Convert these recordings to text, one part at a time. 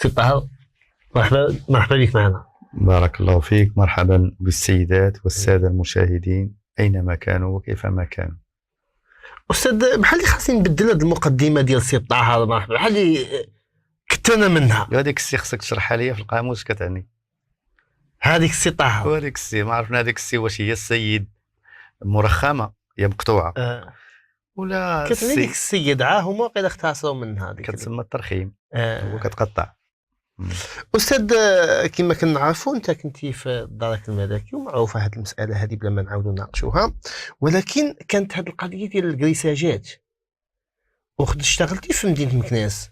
سي طه، مرحبا بك معنا. بارك الله فيك. مرحبا بالسيدات والسادة المشاهدين أينما كانوا وكيفما كانوا. أستاذ، بحال اللي خاصني نبدل هذه المقدمة ديال سي طه هذا، مرحبا، بحال اللي كنت أنا منها. هذيك السي خصك تشرحها لي في القاموس كتعني. هذيك السي طه، وهذيك السي ما عرفنا هذيك السي واش هي السيد مرخمة هي مقطوعة ولا كتعني ديك السيد هما وقيلا اختصروا منها هذيك كتسمى الترخيم. هو كتقطع. أستاذ، كما كنعرفوا أنت كنتي في الدرك الملكي ومعروفة هذه المسألة هذه بلا ما نعاودوا نناقشوها، ولكن كانت هذه القضية ديال الكريساجات اشتغلتي في مدينة مكناس.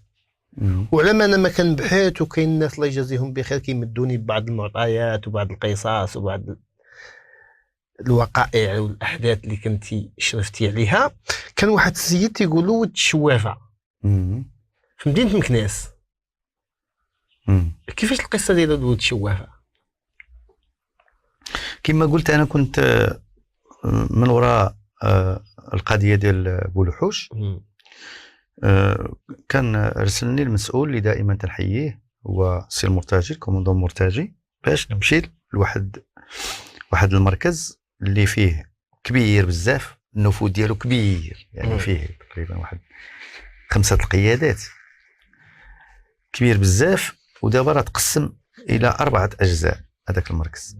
وعلى ما انا ما كنبحث، وكاين الناس الله يجازيهم بخير كيمدوني ببعض المعطيات وبعض القصص وبعض الوقائع والاحداث اللي كنتي شرفتي عليها. كان واحد السيد تيقولوا ولد الشوافه في مدينه مكناس. كيفاش القصه ديال ولد الشوافه؟ كما قلت انا كنت من وراء القضيه ديال بولحوش. كان رسلني المسؤول اللي دائما تنحييه هو السي المرتجي، الكوموندون مرتجي، باش نمشي لواحد المركز اللي فيه كبير بزاف، النفوذ ديالو كبير، يعني فيه تقريبا واحد 5 القيادات، كبير بزاف. ودابا راه تقسم الى 4 أجزاء هذاك المركز.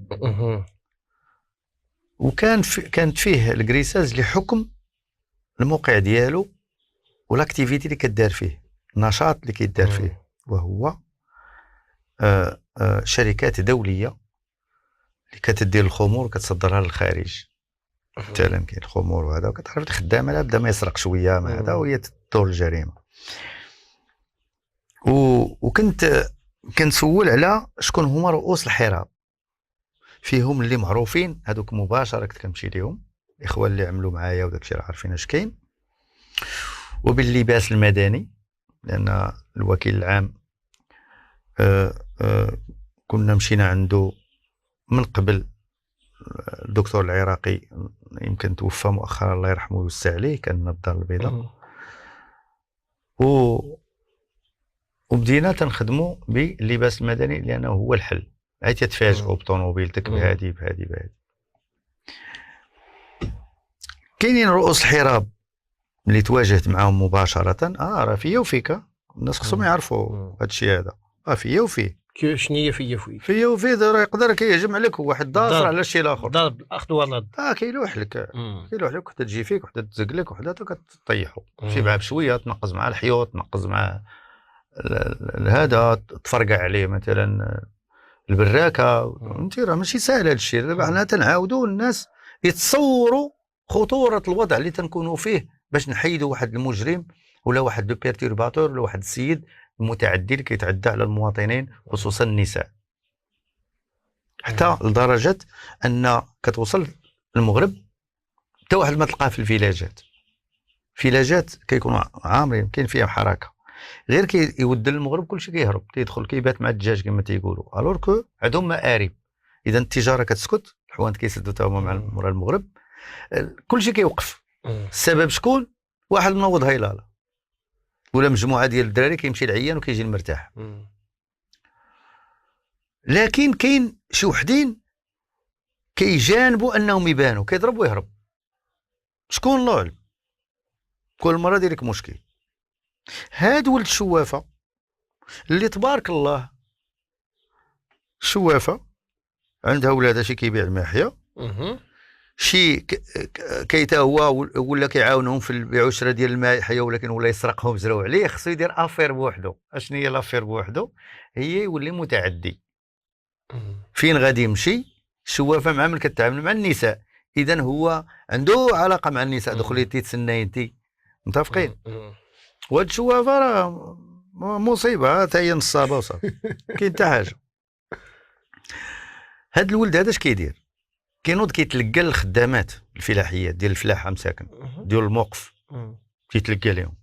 كانت فيه الكريساج لحكم الموقع ديالو والاكتيفيتي اللي كدار فيه، النشاط اللي كيدار فيه، وهو شركات دوليه اللي كتدير الخمور وكتصدرها للخارج. مثلا كاين الخمور وهذا، وكتعرف الخدامه لا بدا ما يسرق شويه مع هذا وهي تدور الجريمه. وكنت كنسول على شكون هما رؤوس الحراب، فيهم اللي معروفين هذوك مباشره كنت كنمشي ليهم، الاخوان اللي عملوا معايا وداك الشيء راه عارفين اش كاين. وباللباس المدني، لان الوكيل العام كنا مشينا عنده من قبل. الدكتور العراقي يمكن توفى مؤخرا الله يرحمه ويوسع عليه، كان من الدار البيضاء. وبدينا تنخدموا باللباس المدني لانه هو الحل. عاد تتفاجئوا بطوموبيلتك بهادي. كاينين رؤوس الحراب اللي تواجهت معاهم مباشره، راه فيا وفيك، الناس خصهم يعرفوا هذا الشيء هذا، فيا وفيه. شنو هي فيا وفيه راه يقدر كيهجم عليك واحد داصر على الشيء الاخر، ضرب الاخذ والرد. كيلوح لك وحده تجي فيك وحده تزق لك وحده كتطيحوا. تمشي معاه بشويه، تنقز معاه الحيوط، تنقز معاه هذا، تفرقع عليه مثلا البراكه. انت راه ماشي سهل هذا الشيء. دابا حنا تنعاودوا الناس يتصوروا خطوره الوضع اللي تنكونوا فيه باش نحيدوا واحد المجرم ولا واحد لو بيرتورباتور ولا واحد السيد متعدي اللي كيتعدى على المواطنين خصوصا النساء. حتى لدرجه ان كتوصل المغرب حتى واحد ما تلقاه في الفيلاجات كيكونوا عامرين، كاين فيها حركه، غير كيودل المغرب كلشي كيهرب، كيدخل كيبات مع الدجاج كما تيقولوا، الور كو عندهم مآرب. اذا التجاره كتسكت، الحوانت كيسدوا تا هما مع المغرب، كلشي كيوقف. السبب شكون؟ واحد منوض هيلاله ولا مجموعه ديال الدراري كيمشي العيان وكيجي المرتاح. لكن كاين شي وحدين كيجانبوا انهم يبانوا، كيضرب ويهرب. شكون؟ الله اعلم. كل مره ديرك مشكل. هاد ولد الشوافه اللي تبارك الله الشوافه عندها ولادها، شي كيبيع الماحيه، شي كيتا هو ولا كيعاونهم في البيع والشراء ديال الماحيه، ولكن ولا يسرقهم زراو عليه. خصو يدير افير بوحدو. اشنو هي لافير بوحدو؟ هي يولي متعدي. فين غادي يمشي الشوافه مع من كتعامل مع النساء، اذا هو عنده علاقه مع النساء. دخلي تيتسنى انت متفقين. وهاد الشوافه راه مصيبه، حتى هي نصابه وصافي، كاين حتى حاجه. هاد الولد هذا اش كيدير؟ كينوض كيتلقى الخدامات الفلاحيات ديال الفلاحه مساكن ديال الموقف، كيتلقى لهم.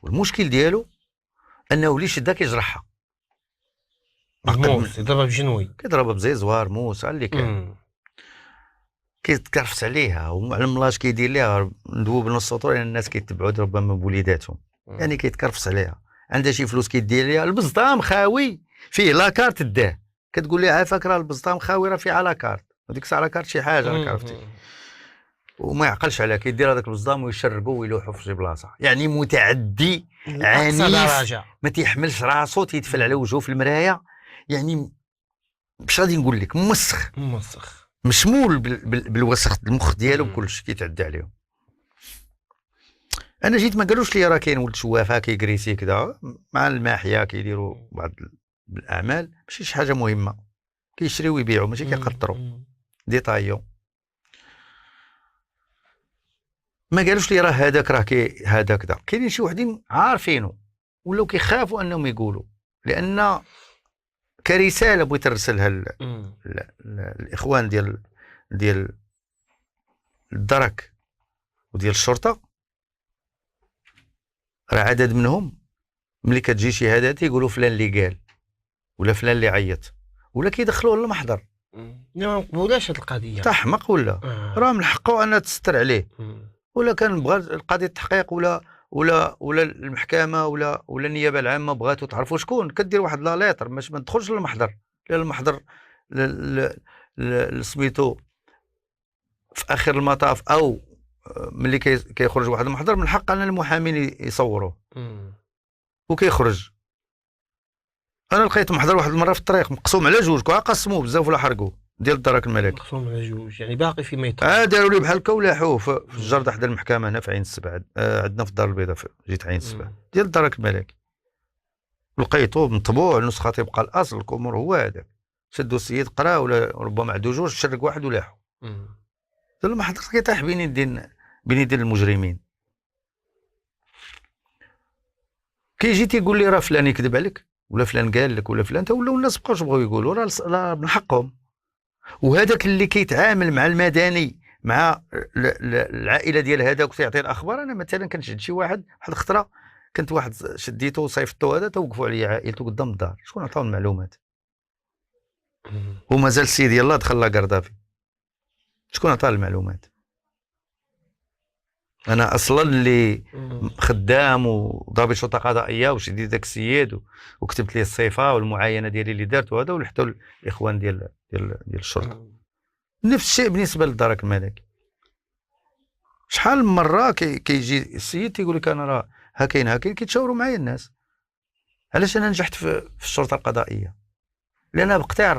والمشكل ديالو انه اللي شدا كيجرحها، موس يضربها بجنوي، كيضربها بزيزوار موس على اللي كان، كيتكرفس عليها ومع الملاش كيدير ليها ندوب نص سطور، لان الناس كيتبعوا ربما بوليداتهم، يعني كيتكرفس عليها. عندها شي فلوس كيدير ليها البزطام خاوي فيه لاكارت داه، كتقول لي عافاك راه البزطام خاوي راه فيه على كارت، وديك الساعه على كارت شي حاجه راك عرفتي، وما يعقلش عليها كيدير هذاك البزطام ويشرقوا ويلوحوا في شي بلاصه، يعني متعدي عنيف ما تيحملش راسو تيدفل على وجهه في المرايه، يعني باش غادي نقول لك موسخ مشمول بالوسخ المخ ديالو بكل شيء كيتعدى عليهم. انا جيت ما قالوش لي راه كاين ولد شوافه كيكريسي كذا مع الماحيه كيديروا بعض الاعمال ماشي شي حاجه مهمه، كيشريو ويبيعوا ماشي كيقطروا ديطايو. ما قالوش لي راه هذاك راه هذا كذا. كاينين شي وحدين عارفينه ولاو كيخافوا انهم يقولوا، لان كرساله بغيت نرسلها الاخوان ديال الدرك وديال الشرطه، راه عدد منهم ملي كتجي شهادات يقولوا فلان اللي قال ولا فلان اللي عيط ولا كيدخلوه للمحضر. ما مقبولاش هذه القضيه تحمق ولا راه من حقه ان تستر عليه، ولا كان بغى القضيه التحقيق ولا المحكمه ولا النيابه العامه بغاتو تعرفوا شكون، كدير واحد لا ليتر باش ما تدخلش للمحضر، لان المحضر سميتو في اخر المطاف او ملي كيخرج واحد المحضر من حق ان المحامين يصوروه وكيخرج. انا لقيت محضر واحد المره في الطريق مقسوم على جوج، قسموه بزاف ولا حرقوه ديال الدرك الملكي، مقسوم على جوج يعني باقي في ميطا. داروا لي بحال هكا ولاحوه في الجرده حدا المحكمه هنا في عين السبع، عندنا في الدار البيضاء جيت عين السبع ديال الدرك الملكي، لقيتو مطبوع النسخه تيبقى الاصل الكمر هو هذاك، شدوا السيد قرا ولا ربما عنده جوج شرق واحد ولاحو. المحضر كيطيح بين يدين المجرمين. كيجي تيقول لي راه فلان يكذب عليك ولا فلان قال لك ولا فلان، ولاو الناس بقاوش بغاو يقولوا راه من حقهم. وهذاك اللي كيتعامل مع المدني مع العائله ديال هذاك وتيعطي الاخبار، انا مثلا كنشد شي واحد الخطره كنت واحد شديته وصيفطته هذا توقفوا عليا عائلته قدام الدار، شكون عطاو المعلومات؟ ومازال السيد يلاه دخل لا كاردافي، شكون عطاه المعلومات؟ انا اصلا اللي خدام وضابط شرطه قضائيه وشديت داك السيد وكتبت ليه الصفه والمعاينه ديالي اللي دارت وهذا، ولحتو الاخوان ديال الشرطه. نفس الشيء بالنسبه للدرك الملكي. شحال من مره كيجي السيد تيقول لك انا راه ها كاين كيتشاوروا معايا الناس. علاش انا نجحت في الشرطه القضائيه؟ لان بقطيع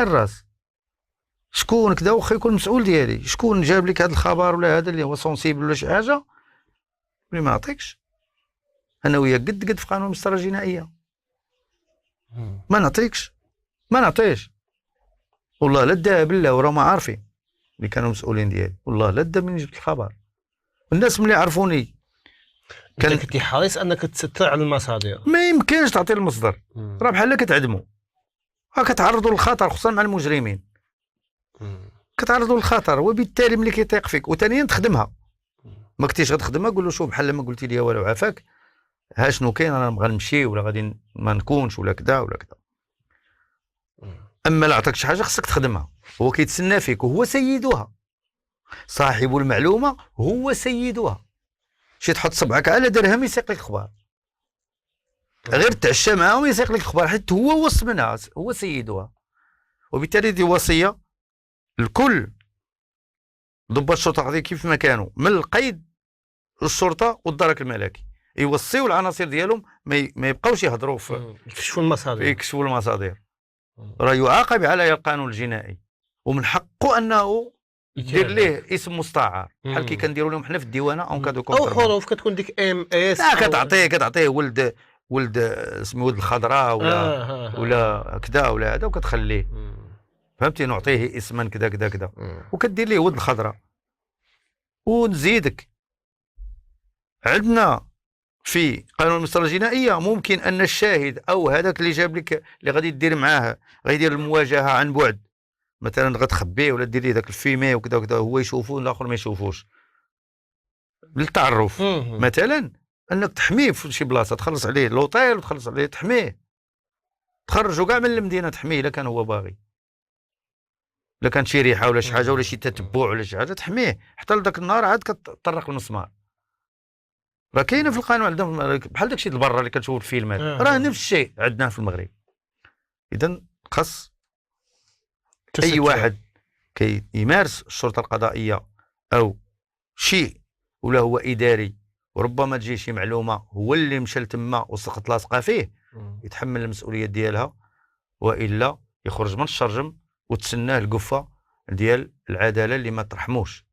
الراس شكون كذا واخا يكون مسؤول ديالي، شكون جاب لك هذا الخبر ولا هذا اللي هو سونسيبل ولا شي حاجه اللي ما نعطيكش انا وياك قد في قانون المسطره الجنائيه، ما نعطيش والله لا دا بالله، وراه ما عارفين اللي كانوا مسؤولين ديالي، والله لا دا من جبت الخبر. الناس ملي عرفوني كنتي حريص انك تستر على المصادر، ما يمكنش تعطي المصدر، راه بحال كتعدموا، كتعرضوا للخطر خصوصا مع المجرمين، كتعرضوا للخطر، وبالتالي ملي كيطيق فيك وثانيا تخدمها، ما كنتيش غتخدمها قول له شوف بحال ما قلتي لي والو عافاك، ها شنو كاين انا نبغى نمشي ولا غادي ما نكونش ولا كذا ولا كذا. اما لا عطاك شي حاجه خصك تخدمها، هو كيتسنى فيك وهو سيدها، صاحب المعلومه هو سيدها. شي تحط صبعك على درهم يسيق لك اخبار، غير تعشى معاهم يسيق لك اخبار، حيت هو وص منها، هو سيدها. وبالتالي دي وصيه الكل ضباط الشرطه هذه كيف ما كانوا من القيد الشرطه والدرك الملكي يوصيوا العناصر ديالهم ما يبقاوش يهضروا في يكشفوا المصادر، راه يعاقب على القانون الجنائي، ومن حقه انه يدير ليه اسم مستعار بحال كي كنديروا لهم حنا في الديوانه او حروف كتكون ديك ام اس، كتعطيه ولد سمي ولد الخضراء ولا كذا ولا هذا وكتخليه، فهمتي، نعطيه اسما كذا كذا كذا وكدير ليه ولد الخضراء. ونزيدك عندنا في قانون المسطره الجنائيه ممكن ان الشاهد او هذاك اللي جاب لك اللي غادي دير معاه غيدير المواجهه عن بعد، مثلا غتخبيه ولا دير ليه داك الفيمي وكذا وكذا، هو يشوفه والاخر ما يشوفوش للتعرف. مثلا انك تحميه في شي بلاصه، تخلص عليه لوطيل وتخلص عليه، تحميه، تخرجوا كاع من المدينه، تحميه الا كان هو باغي، الا كانت شي ريحه ولا شي حاجه ولا شي تتبع ولا شي حاجه تحميه حتى لذاك النهار عاد كتطرق المسمار. راه كاينه في القانون عندهم بحال داكشي برا اللي كنشوفوا الفيلمات راه نفس الشيء عندنا في المغرب. اذا خاص اي واحد كيمارس الشرطه القضائيه او شيء ولا هو اداري وربما تجي شي معلومه هو اللي مشى لتما وسقط لاصقه فيه يتحمل المسؤوليه ديالها، والا يخرج من الشرجم وتسناه القفه ديال العداله اللي ما ترحموش،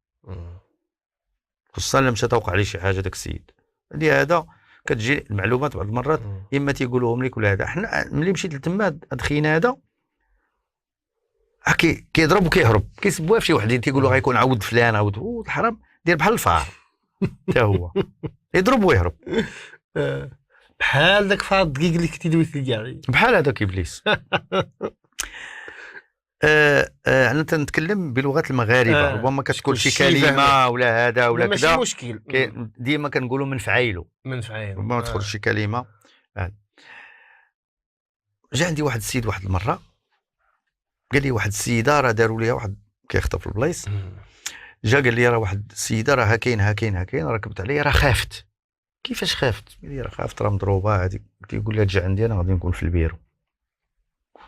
خصوصا لما مشى توقع عليه شي حاجه داك السيد. لهذا كتجي المعلومات بعض المرات اما تيقولوهم لك ولا هذا. حنا ملي مشيت لتما هاد خينا هذا كيضرب وكيهرب كيسبوها في شي وحدين تيقولوا غيكون عاود فلان عاود الحرام دير بحال الفار حتى هو يضرب ويهرب بحال داك فار الدقيق اللي كنتي دويت لي كاع بحال هذاك ابليس. انا تنتكلم بلغه المغاربه ربما كتقول شي كلمه ولا هذا ولا كذا ماشي مشكل ديما كنقولوا من فعايلو ربما تخرج شي كلمه. جا عندي واحد السيد واحد المره قال لي واحد السيده راه داروا ليها واحد كيخطف البلايص، جا قال لي راه واحد السيده راه هكاين ركبت عليها راه خافت. كيفاش خافت؟ قال لي راه خافت راه مضروبه هذيك. قلت له يقول لها تجي عندي انا غادي نكون في البيرو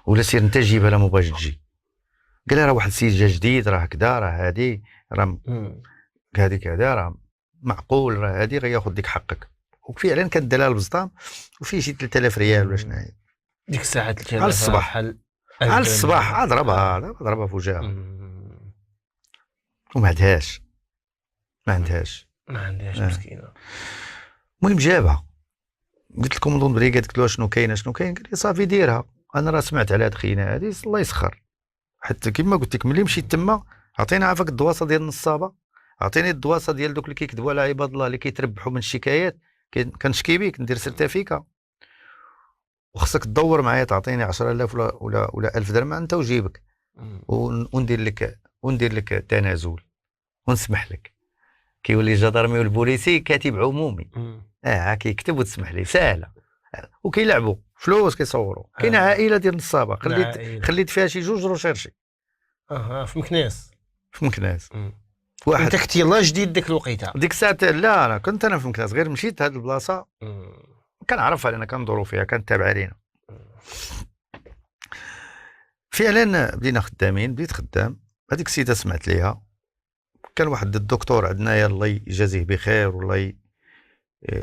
ولا سير انت جيبها لا ما بغاش تجي. قال لها راه واحد السيد جا جديد راه هكذا راه هادي راه هذيك هذا راه معقول راه هادي غياخذ ديك حقك. وفعلا كانت دلال بزطام وفيه شي 3000 ريال ولا شنو هي ديك الساعه 3000 على الصباح على الصباح ضربها في وجهها وما عندهاش مسكينه. المهم جابها قلت لكم نظن بريغاد قلت له شنو كاين قال لي صافي ديرها انا راه سمعت على هاد خينا هادي الله يسخر. حتى كما قلت لك ملي مشيت تما عطينا عافاك الدواسه ديال النصابه، عطيني الدواسه ديال دوك اللي كيكذبوا على عباد الله اللي كيتربحوا من الشكايات كنشكي بيك ندير سيرتيفيكا وخصك تدور معايا تعطيني 10000 ولا 1000 درهم انت وجيبك وندير لك تنازل ونسمح لك. كيولي الجدرمي والبوليسي كاتب عمومي كيكتب وتسمح لي ساهله وكيلعبوا فلوس كيصوروا. كاينه عائله ديال النصابه خليت فيها شي 2 روشيرشي في مكناس واحد انت كنتي يلاه جديد ديك الوقيته ديك الساعه لا انا كنت انا في مكناس غير مشيت هاد البلاصه كنعرفها لان كندوروا فيها كانت تابعه لينا. فعلا بدينا خدامين بديت خدام. هذيك السيده سمعت ليها كان واحد الدكتور عندنا الله يجازيه بخير والله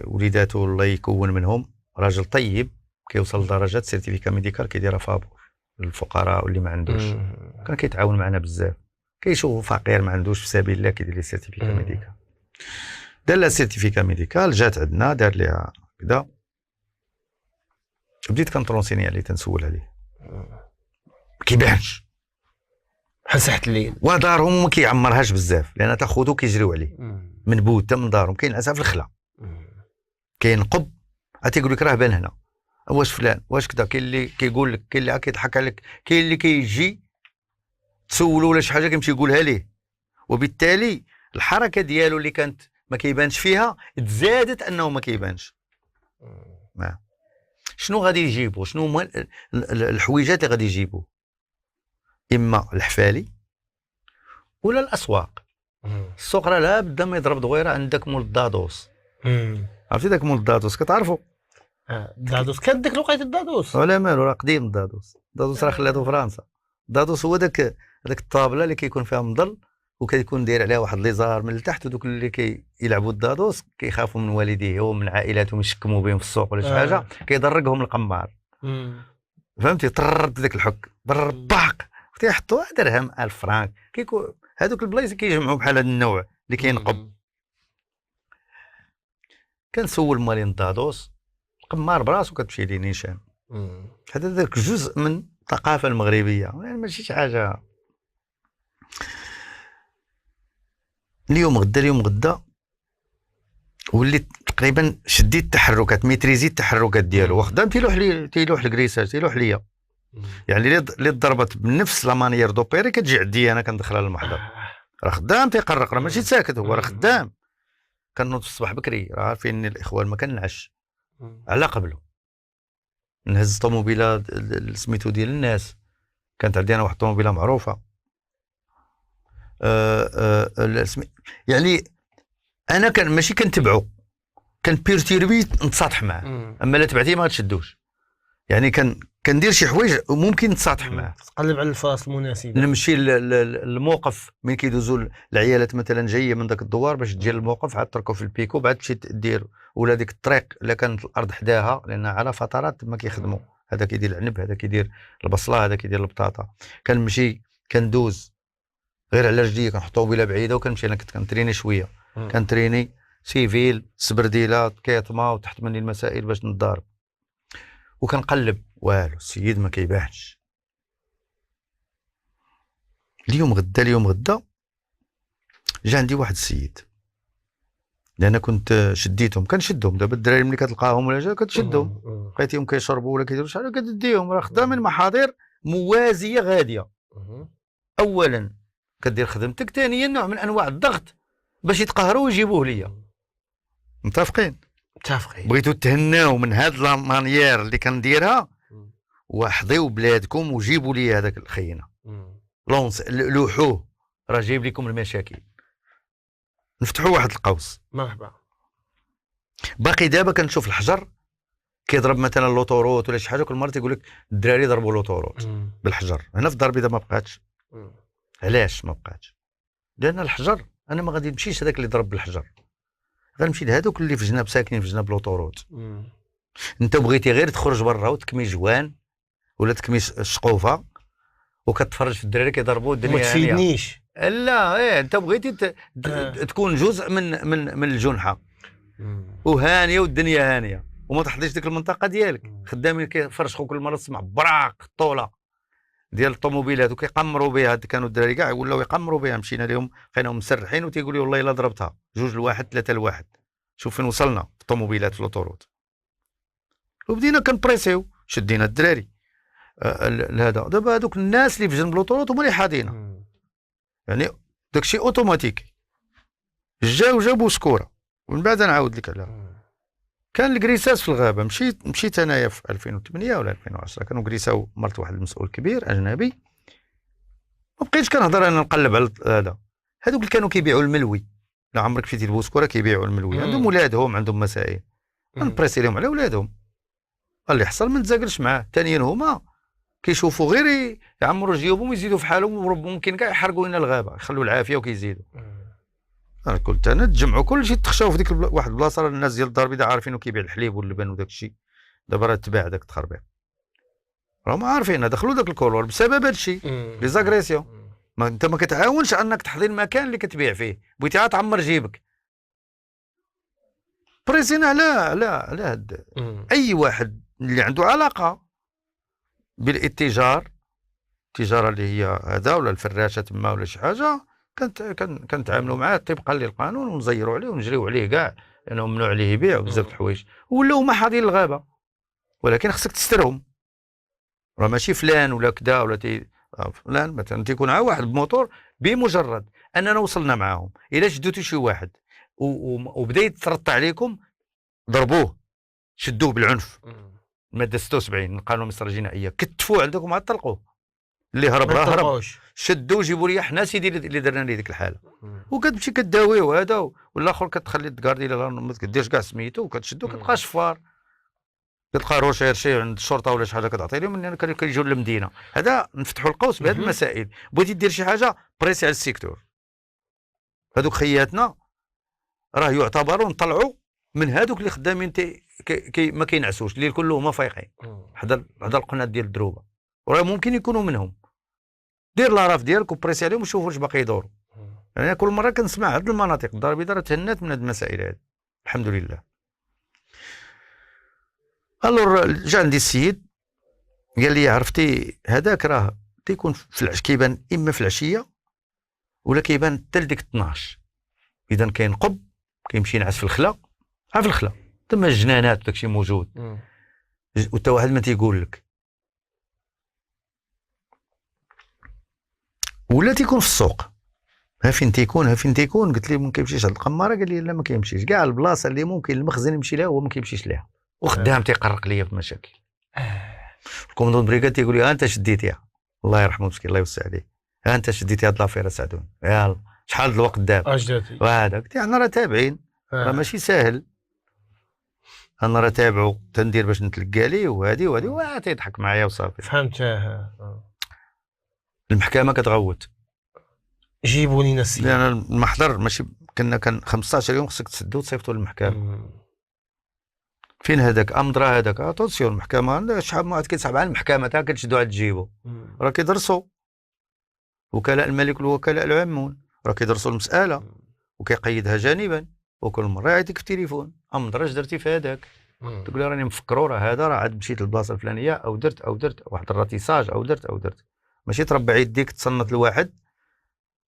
وليداته الله يكون منهم راجل طيب كيوصل لدرجه سيرتيفيكا ميديكال كيديرها فابور للفقراء واللي ما عندوش. كان كيتعاون معنا بزاف كيشوف فقير ما عندوش في سبيل الله كيدير ليه سيرتيفيكا ميديكال. دار لها سيرتيفيكا ميديكال جات عندنا دار ليها كذا بديت كنترونسيني عليه تنسول عليه كيبانش بحال ساحة الليل ودارهم ما كيعمرهاش بزاف لان تاخذو كيجريو عليه من بوت من دارهم. كاين العساف الخلا كاين قب تيقول لك راه بان هنا واش فلان واش كذا. كاين اللي كيقول لك كاين اللي كيضحك عليك كاين اللي كيجي تسولو ولا شي حاجه كيمشي يقولها ليه وبالتالي الحركه ديالو اللي كانت ما كيبانش فيها تزادت انه ما كيبانش. شنو غادي يجيبوا شنو هما الحويجات اللي غادي يجيبوا؟ اما الحفالي ولا الاسواق. السوق راه لابد ما يضرب دغيره عندك مول الدادوس. عرفتي داك مول الدادوس كتعرفوا الدادوس كان ديك الوقيته الدادوس ولا مالو راه قديم الدادوس راه خلاتو فرنسا. الدادوس هو داك الطابله اللي كيكون فيها مضل وكيكون داير عليها واحد ليزار من التحت ودوك اللي كيلعبوا الدادوس كيخافوا من والديه ومن عائلاتهم يشكموا بهم في السوق ولا شي حاجه كيدرقهم القمار. فهمتي طرد داك الحك باق تيحطوا درهم 1000 فرانك كيكون هذوك البلايص كيجمعوا بحال هذا النوع اللي كينقب. كنسول مالين الدادوس القمار براسو كتمشي ليه نيشان. هذا داك جزء من الثقافه المغربيه يعني ماشي شي حاجه. اليوم غدا وليت تقريبا شديت التحركات ميتريزيت التحركات ديالو وخدام تيلوح الكريساج تيلوح ليا يعني اللي ضربت بنفس لا مانيير دوبيري كتجي عندي انا كندخلها للمحضر راه خدام تيقرق راه ماشي ساكت هو راه خدام. كنوض في الصباح بكري راه عارفين الاخوان ما كنعش على قبله نهز طوموبيله سميتو ديال الناس. كانت عندي انا واحد الطوموبيله معروفه يعني انا كان ماشي كنتبعو كان بيرتيربي نتصاطح معاه، اما لا تبعتيه ما تشدوش. يعني كندير شي حوايج ممكن نتصاطح معاه، تقلب على الفرص المناسبه. نمشي للموقف من كيدوزوا العيالات مثلا جايه من ذاك الدوار باش تجي للموقف، عاد تركوا في البيكو، بعد تمشي دير ولا ديك الطريق الا كانت الارض حداها، لان على فترات ما كيخدموا، هذا كيدير العنب، هذا كيدير البصله، هذا كيدير البطاطا. كنمشي كندوز غير على رجلي، كنحطو بلا بعيده وكنمشي. انا كنت كنتريني شويه، كنتريني سيفيل، سبرديلات، كيطمه وتحت مني المسائل باش نضارب، وكنقلب والو السيد ما كيبانش. اليوم غدا جا عندي واحد السيد، لأن كنت شديتهم، كنشدهم. دابا الدراري ملي كتلقاهم ولا جا كتشدهم، لقيتيهم كيشربوا ولا كيديروا شحال كتديهم، راه خدامين محاضر موازيه غاديه. اولا كدير خدمتك، ثانيا نوع من انواع الضغط باش يتقهروا ويجيبوه ليا. متفقين؟ بغيتو تهناو من هاد المانيير اللي كنديرها، وحضيو بلادكم وجيبوا لي هذاك الخينه، لوحوه، راه جايب لكم المشاكل. نفتحوا واحد القوس. مرحبا. باقي دابا كنشوف الحجر كيضرب مثلا لوطوروت ولا شي حاجه، كل مره تيقول لك الدراري ضربوا لوطوروت بالحجر. هنا في الدار البيضاء ما بقاتش. علاش ما بقاتش؟ لان الحجر انا ما غادي نمشيش هذاك اللي ضرب بالحجر، غنمشي لهذوك اللي في جناب ساكنين في جناب لوطوروت. انت بغيتي غير تخرج برا وتكمي جوان ولا تكمي شقوفه وكتفرج في الدراري كيضربوا الدنيا، ما تفيدنيش. لا انت بغيتي تكون جزء من الجنحه وهانيه والدنيا هانيه، وما تحضيش ديك المنطقه ديالك. خدامين كيفرشخوا كل مره تسمع براق الطوله ديال الطوموبيلات وكيقمروا بها. كانوا الدراري كاع ولاو يقمروا بها، مشينا لهم لقيناهم مسرحين وتيقولوا والله الا ضربتها 2-1 3-1. شوف فين وصلنا في الطوموبيلات في الاوتوروت. وبدينا كنبريسيو، شدينا الدراري لهذا. دابا هذوك الناس اللي في جنب الاوتوروت هما اللي حاضينا، يعني داكشي اوتوماتيكي. جابوا سكوره، ومن بعد نعاود لك عليها. كان الكريساس في الغابه، مشيت انايا في 2008 ولا 2010، كانوا كريساو مرت واحد المسؤول كبير اجنبي. ما بقيتش كنهضر انا نقلب على هذا. هذوك اللي كانوا كيبيعوا الملوي، لا عمرك فيتي البوسكوره كيبيعوا الملوي، عندهم ولادهم عندهم مسائل، نبريسي لهم على ولادهم. اللي حصل ما نتزاكلش معاه. ثانيا هما كيشوفوا غير يعمروا جيوبهم ويزيدوا في حالهم، وممكن كاع يحرقوا لنا الغابه، يخلوا العافيه وكيزيدوا. انا قلت انا تجمعوا كلشي تخشاو في ديك واحد البلاصه، الناس ديال الدار البيضاء عارفين كيبيع الحليب واللبن وداك الشيء. دابا راه تباع داك التخربيق، راهم عارفين دخلوا داك الكولور بسبب هذا الشيء، لي زاغريسيون. ما انت ما كتعاونش انك تحضي المكان اللي كتبيع فيه، بغيتي عاد تعمر جيبك. بريزينا على هاد اي واحد اللي عنده علاقه بالاتجار، التجاره اللي هي هذا ولا الفراشه تما ولا شي حاجه، كنتعاملوا معاه طبقا للقانون ونزيروا عليه ونجريو عليه كاع، لانه ممنوع عليه يبيع بزاف الحوايج. ولاو هما حاضين الغابه، ولكن خصك تسترهم. راه ماشي فلان ولا كذا ولا فلان مثلا تيكون عا واحد بموتور، بمجرد اننا وصلنا معاهم الا شدوتوا شي واحد وبدا يترطع عليكم، ضربوه، شدوه بالعنف. الماده 76 من القانون المصري الجنائيه، كتفوا عندكم عاد طلقوه. اللي هرب شدوا جيبوا لي حنا سيدي اللي درنا ليه ديك الحاله. وكتمشي كداويه هذا، والاخر كتخلي الكاردي ما كديرش كاع سميتو، وكتشدو كتلقى شفار، كتلقى روشيرشي عند الشرطه ولا شي حاجه كتعطي لهم، لان كيجيو للمدينه. هذا نفتحوا القوس بهذه المسائل. بغيتي دير شي حاجه بريسي على السيكتور. هذوك خياتنا راه يعتبروا نطلعوا من هذوك اللي خدامين ما كينعسوش، اللي كلهم فايقين حدا القناه ديال الدروبه، وراه ممكن يكونوا منهم. دير لاراف ديالك وبريسي عليهم وشوفوا واش باقي يدوروا. يعني كل مره كنسمع هاد المناطق الدار البيضاء تهنات من هاد المسائل هذه، الحمد لله. الور جا عندي السيد قال لي عرفتي هذاك راه تيكون في كيبان اما في العشيه ولا كيبان حتى لديك 12. اذا كينقب كيمشي ينعس في الخلا، في الخلا تما الجنانات وداكشي موجود، وتا واحد ما تيقول لك. ولا تيكون في السوق، ها فين تيكون. قلت لي ما كيمشيش عند القماره، قال لي لا ما كيمشيش كاع البلاصه اللي ممكن المخزن يمشي لها هو ما كيمشيش ليها. وخدام تيقرق ليا في مشاكل. الكوموندون بريكاد تيقول لي انت شديتيها، الله يرحمه مسكين الله يوسع عليه، انت شديتي هاد لافير سعدون، يلا شحال د الوقت داب اجدادي وهذا. قلت احنا راه تابعين، راه ماشي ساهل. انا راه تابعو تندير باش نتلقى ليه وهذه تيضحك معايا وصافي. فهمتها. المحكمه كتغوت، جيبوا لينا السي لان المحضر ماشي كان 15 يوم خصك تسدو وتصيفطو للمحكمه. فين هذاك امضرا هذاك اتونسيون المحكمه شحال ما كيتسحب على المحكمه تا كتشدو عاد تجيبو، راه كيدرسوا وكلاء الملك والوكلاء العامون، راه كيدرسوا المساله وكيقيدها جانبا، وكل مره يعيطيك في التليفون امضرا اش درتي في هذاك، تقول له راني مفكرو راه هذا راه عاد مشيت للبلاصه الفلانيه او درت واحد الراتيساج او درت ماشي تربع يديك تصنت لواحد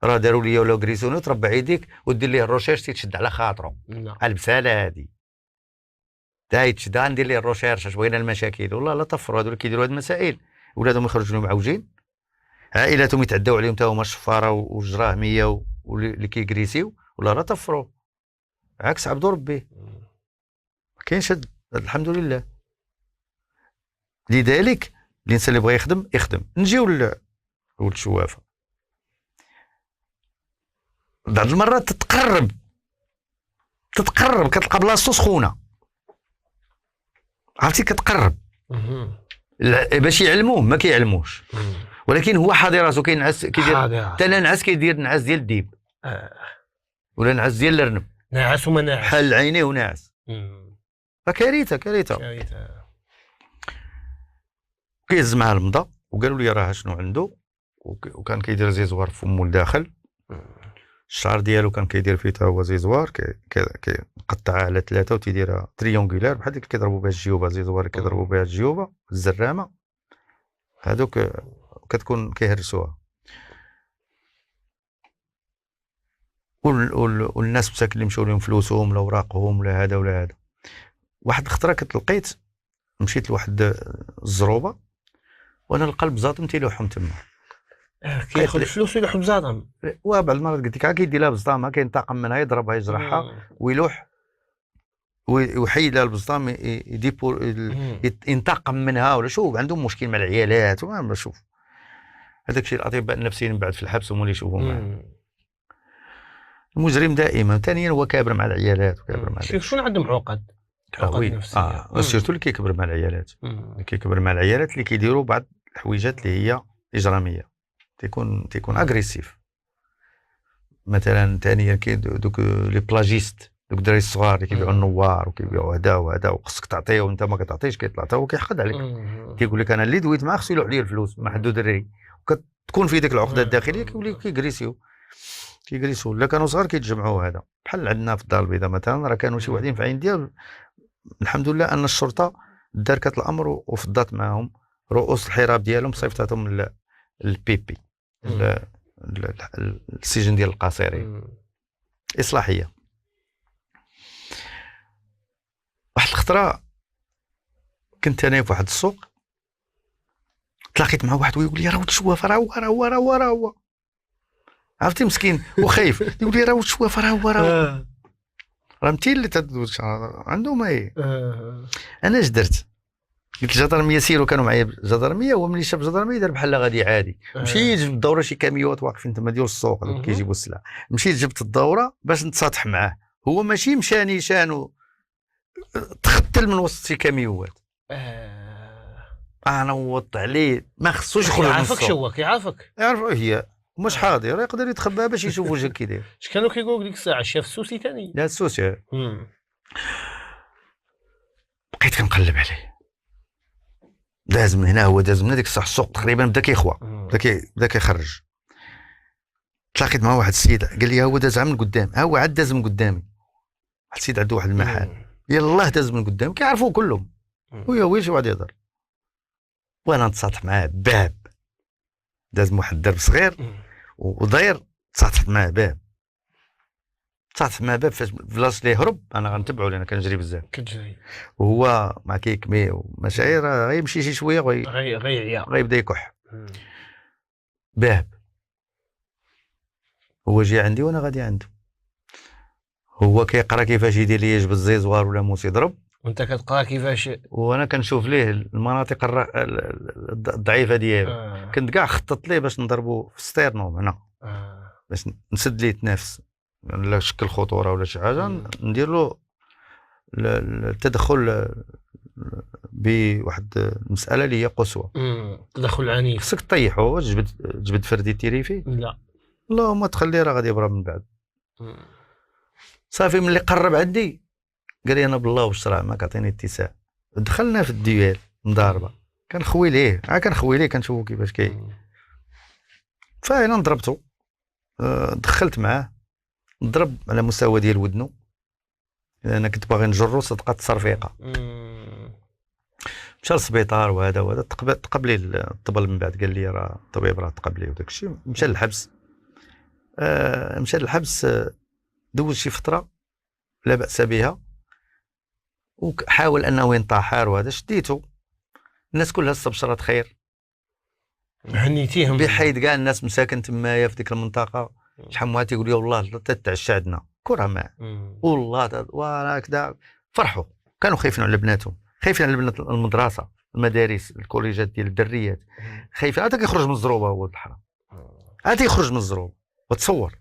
راه داروا ليا ولا كريسوني تربع يديك ودير ليه الروشيرش تيتشد على خاطرو. البساله هذه تا يتشد ندير ليه الروشيرش اش بغينا المشاكل والله لا طفروا هذو اللي كيديروا هاد المسائل ولادهم يخرجوا لهم معوجين، عائلاتهم يتعداو عليهم تا هما الشفاره والجراهميه واللي كيكريسيو ولا لا طفروا عكس عبدو ربي كاين شد الحمد لله. لذلك الانسان اللي بغى يخدم. نجيو لولد الشوافه بعض المرات تتقرب كتلقى بلاصتو سخونه عرفتي كتقرب باش يعلموه ما كيعلموش ولكن هو حاضر راسو كينعس كيدير حتى نعس كيدير نعس ديال الديب ولا نعس ديال الارنب ناعس وما ناعس حل عينيه وناعس فكارثه كيهز معاه المضى وقالوا لي راه شنو عنده وكان كيدير زيزوار في فمو لداخل الشعر ديالو كان كيدير فيه تا هو زيزوار كيقطعها على 3 وتيديرها تريونغولار بحال ديك كيضربوا بها الجيوبه زيزوار كيضربوا بها الجيوبه الزرامه هذوك كتكون كيهرسوها والناس مساكن اللي مشاو لهم فلوسهم ولا اوراقهم ولا هذا واحد الخطره كتلقيت مشيت لواحد الزروبه وانا القلب زاطم تيلوحهم تما كياخذ الفلوس ويلوح بزاطم وبعض المرات قلت لك كيدير لها بزطامه كاين طاقم منها يضربها يجرحها ويلوح ويحيد لها البزطام ينتقم منها ولا شوف عندهم مشكل مع العيالات وما شوف هذاك الشيء الاطباء النفسيين بعد في الحبس هما اللي يشوفوا معاه. المجرم دائما ثانيا هو كابر مع العيالات وكابر مع شكون عندهم عقد نفسيه سيرتو اللي كيكبر مع العيالات اللي كيديروا بعض الحويجات اللي هي اجراميه تيكون اغريسيف مثلا. ثانيا دوك لي بلاجيست دوك الدراري الصغار اللي كيبيعوا النوار وكيبيعوا هذا وخصك تعطيه وانت ما كتعطيش كيطلع حتى هو كيحقد عليك كيقول لك انا اللي دويت معاه خصو يلوح لي الفلوس ما حدو دري وكتكون في ديك العقده الداخليه كيولي كيغريسيو الا كانوا صغار كيتجمعوا هذا بحال عندنا في الدار البيضاء مثلا راه كانوا شي وحدين في عين ديال الحمد لله ان الشرطه داركت الامر وفضات معهم رؤوس الحراب ديالهم صيفطاتهم للبيبي السجن ديال القاصري اصلاحيه. واحد الخطره كنت انا في واحد السوق تلاقيت مع واحد ويقول لي راه تشوف راه هو عرفتي مسكين وخايف يقول لي راه تشوف راه راه اللي تدوش عندهم اي انا اش درت قلت الجدرميه سيروا كانوا معايا جدرميه هو ملي شاف جدرميه دار بحال غادي عادي مشيت جبت الدوره شي كاميوات واقفين تما ديال السوق كيجيبوا السلعه مشيت جبت الدوره باش نتصاطح معاه هو ماشي مشاني شانو تختل من وسط شي كاميوات انا وضت عليه ما خصوش يخرج من السوق يعرفك هي مش حاضر يقدر يتخبى باش يشوف وجهك كي داير. اش كانوا كيقولوا ديك الساعه الشاف السوسي ثاني لا السوسي بقيت كنقلب عليه داز من هنا هو داز من ديك الساعه السوق تقريبا بدا كيخوى بدا كيخرج تلاقيت مع واحد السيد قال لي هو داز من قدام هو عاد داز من قدامي واحد السيد عنده واحد المحل يلاه داز من قدام كيعرفوه كلهم ويا ويش واحد يهضر وانا نتصاطح معاه باب داز من واحد الدرب صغير وداير تصاطحت معاه باب فاش بلاصه اللي هرب انا غنتبعو لان كنجري بزاف وهو مع كيكمي ومشاعر غيمشي شي شويه غيبدا يكح باب هو جاي عندي وانا غادي عنده هو كيقرا كيفاش يدير لي يجبد الزيزوار ولا موس يضرب وانت كتقرا كيفاش وانا كنشوف ليه المناطق الضعيفه ديالو كنت كاع خطط ليه باش نضربو في ستيرنوم هنا باش نسد ليه التنفس لا شكل خطوره ولا شي حاجه ندير له التدخل بواحد المساله اللي هي قسوه. تدخل عنيف. خصك طيحو، جبد فردي تيري فيه، لا اللهم تخليه راه غادي يبرى من بعد. صافي ملي قرب عندي قال لي انا بالله والشرع ما كعطيني اتساع. دخلنا في الديال مضاربه، كنخوي ليه كنشوفو كيفاش كاين. فانا ضربته، دخلت معاه، ضرب على مستوى ديال ودنو. انا كنت باغي نجرو صدقه التصرفيقه. مشى للسبيطار وهذا تقبلي الطبل من بعد، قال لي راه الطبيب راه تقبلي وداك الشيء. مشى للحبس، دوز شي فتره لا باس بها، وحاول انه ينتحر وهذا. شديته، الناس كلها استبشرت خير، هنيتيهم بحيث كاع الناس مساكن تمايا في ديك المنطقه شحال ما تيقول لي والله تتعشى عندنا كره ماء والله وهكذا. فرحوا، كانوا خايفين على بناتهم، خايفين على بنات المدرسه، المدارس، الكوليجات ديال الدريات، خايفين. هذا كيخرج من الزروبه هو الحرام، هذا يخرج من الزروبه. وتصور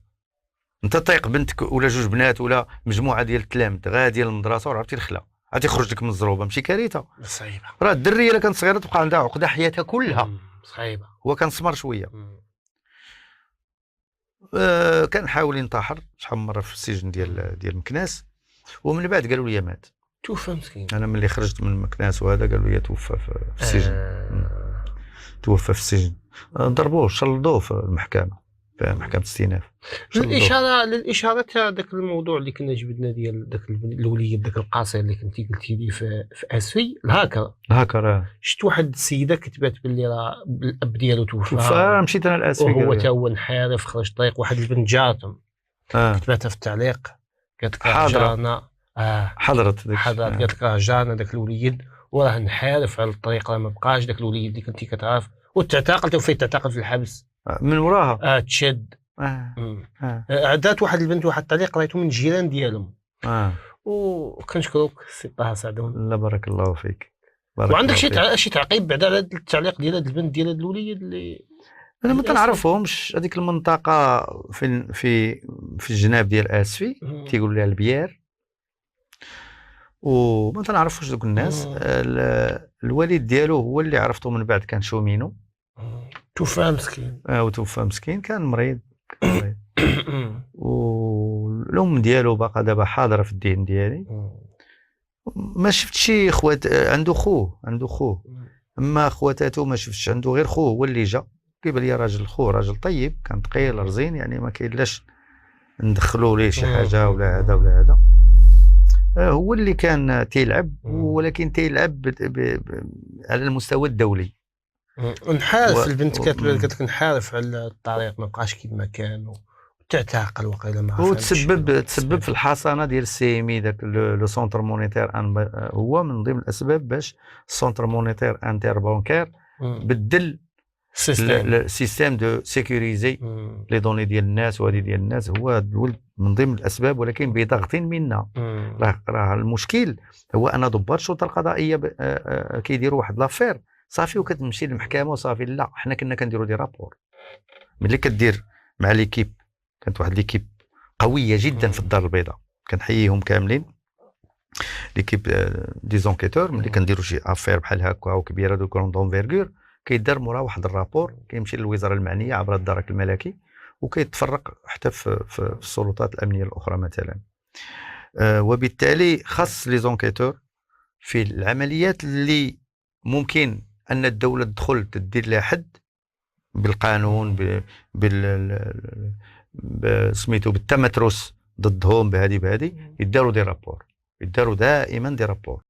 انت طيق بنتك ولا جوج بنات ولا مجموعه ديال التلاميذ غاديه للمدرسه وعرفتي الخلا، عاد يخرج لك من الزروبه، ماشي كارثه صعيبه. راه الدريه الا كانت صغيره تبقى عندها عقده حياتها كلها. صعيبه. هو كان سمر شويه. كان حاول ينتحر شحال من مره في السجن ديال مكناس، ومن بعد قالوا لي مات. توفى مسكين. انا ملي خرجت من مكناس وهذا قالوا لي توفى في السجن. توفى في السجن. ضربوه، شلدوه في المحكمه، في محكمه الاستئناف. للاشاره تاع داك الموضوع اللي كنا جبدنا ديال داك الوليد، داك القاصر اللي كنتي قلتي لي في اسفي، الهاكر. شفت واحد السيده كتبات باللي راه الاب ديالو توفى. مشيت انا لاسفي وهو تا هو انحرف، خرج طريق. واحد البنت جارتهم كتباتها في التعليق، قالت لك جارنا حضرت قالت لك راه جارنا داك الوليد وراه انحرف على الطريق، راه ما بقاش داك الوليد اللي كنتي كتعرف، وتعتقلت وفيه تعتقل في الحبس من وراها. تشد. عدات واحد البنت واحد التعليق قريته من الجيران ديالهم. وكنشكروك سي طه سعدون. لا بارك الله فيك. وعندك شي تعقيب بعد على التعليق ديال هاد البنت ديال هاد الوليد اللي انا ما تنعرفهمش؟ هذيك المنطقه في الجناب ديال اسفي تيقولوا لها البيار، وما تنعرفوش دوك الناس. الوالد ديالو هو اللي عرفته من بعد، كان شومينو. توفى مسكين. وتوفى مسكين، كان مريض. والام ديالو باقا دابا حاضره في الدين ديالي. ما شفتش شي خوات، عنده خوه اما خواتاتو ما شفتش. عنده غير خوه هو اللي جا، كيبان لي راجل طيب، كان ثقيل رزين، يعني ما كاينلاش ندخلوا ليه شي حاجه ولا هذا ولا هذا. هو اللي كان تيلعب، ولكن تيلعب على المستوى الدولي. انحارف. البنت كاتبه قالت لك انحارف على الطريق، ما بقاش كيما كان، وتعتقل وقيله ما عرفتش. تسبب في الحصانه ديال السي ام اي، داك لو سونتر مونيتير. هو من ضمن الاسباب باش السونتر مونيتير انتر بانكير بدل السيستيم دو سيكوريزي لي دوني ديال الناس وهذه ديال الناس. هو من ضمن الاسباب، ولكن بضغط منا. راه المشكل هو ان ضباط الشرطه القضائيه كيديروا واحد لافير صافي وكتمشي للمحكمه وصافي. لا، حنا كنا كنديروا دي رابور. ملي كدير مع ليكيب، كانت واحد ليكيب قويه جدا في الدار البيضاء، كنحييهم كاملين، ليكيب دي زونكيتور. ملي كنديروا شي افير بحال هكا وكبيره دو كروند انفيرغور، كيدار مورا واحد الرابور، كيمشي للوزاره المعنيه عبر الدرك الملكي، وكيتفرق حتى في السلطات الامنيه الاخرى مثلا. وبالتالي خاص لي زونكيتور في العمليات اللي ممكن ان الدوله تدخل تدير لها حد بالقانون، سميتو بالتمترس ضدهم، بهذه يداروا دي رابور، يداروا دائما دي رابور.